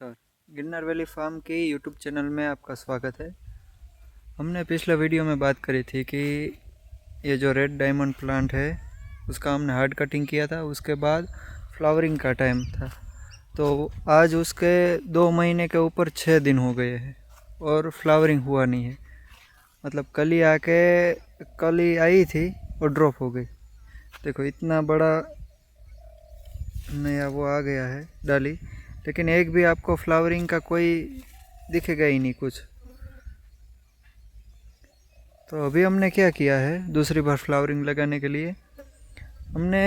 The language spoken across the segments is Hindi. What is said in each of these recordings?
नमस्कार। गिरनार वैली फार्म की यूट्यूब चैनल में आपका स्वागत है। हमने पिछले वीडियो में बात करी थी कि ये जो रेड डायमंड प्लांट है उसका हमने हार्ड कटिंग किया था, उसके बाद फ्लावरिंग का टाइम था। तो आज उसके 2 महीने के ऊपर 6 दिन हो गए हैं और फ्लावरिंग हुआ नहीं है। मतलब कल ही आई थी और ड्रॉप हो गई। देखो इतना बड़ा नया वो आ गया है डाली, लेकिन एक भी आपको फ्लावरिंग का कोई दिखेगा ही नहीं कुछ। तो अभी हमने क्या किया है, दूसरी बार फ्लावरिंग लगाने के लिए हमने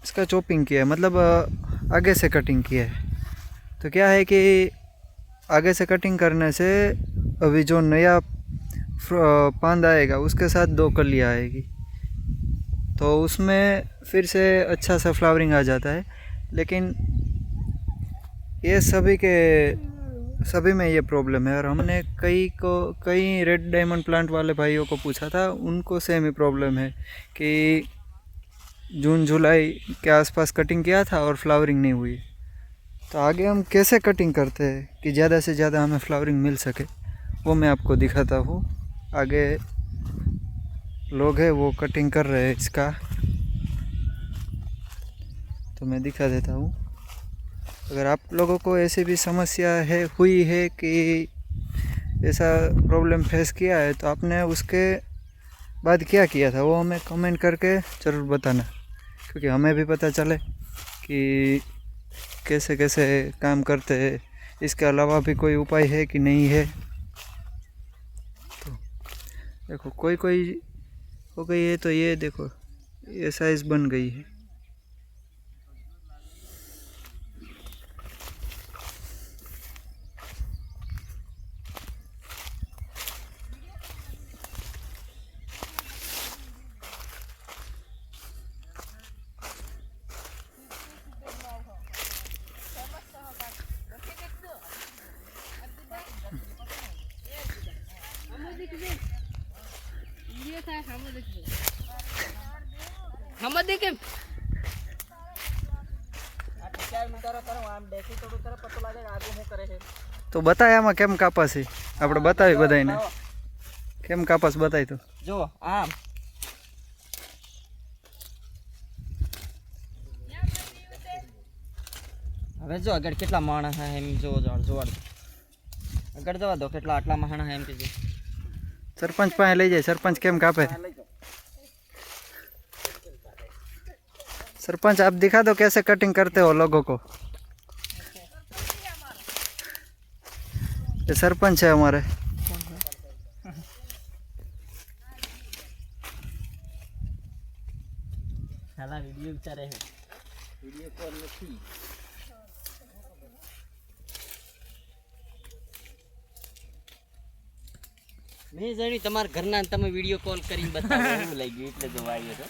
इसका चॉपिंग किया है, मतलब आगे से कटिंग किया है। तो क्या है कि आगे से कटिंग करने से अभी जो नया पांद आएगा उसके साथ 2 कलियाँ आएगी, तो उसमें फिर से अच्छा सा फ्लावरिंग आ जाता है। लेकिन ये सभी में ये प्रॉब्लम है। और हमने कई रेड डायमंड प्लांट वाले भाइयों को पूछा था, उनको सेम ही प्रॉब्लम है कि जून जुलाई के आसपास कटिंग किया था और फ्लावरिंग नहीं हुई। तो आगे हम कैसे कटिंग करते हैं कि ज़्यादा से ज़्यादा हमें फ्लावरिंग मिल सके, वो मैं आपको दिखाता हूँ। आगे लोग हैं वो कटिंग कर रहे हैं इसका, तो मैं दिखा देता हूँ। अगर आप लोगों को ऐसी भी समस्या हुई है कि ऐसा प्रॉब्लम फेस किया है, तो आपने उसके बाद क्या किया था वो हमें कमेंट करके ज़रूर बताना, क्योंकि हमें भी पता चले कि कैसे कैसे काम करते हैं। इसके अलावा भी कोई उपाय है कि नहीं है। तो देखो कोई हो गई है, तो ये देखो ये साइज़ बन गई है। તો બતાય આમાં કેમ કાપાસ છે, આપણે બતાવી બધાને કેમ કાપાસ બતાય તો જો આમ હવે જો આગળ કેટલા માણસ હે એમ જો જોડ આગળ જવા દો કેટલા આટલા માણસ હે એમ કે સરપંચ પાસે લઈ જાય। સરપંચ કેમ કાપે? सरपंच आप दिखा दो कैसे कटिंग करते हो लोगों को। ये सरपंच है हमारे। साला वीडियो उतारे है, वीडियो कॉल નથી મેં જાણી તમારા ઘરના તમે વિડિયો કોલ કરીને બતાવો એવું લાગ્યું એટલે જો આવ્યો તો।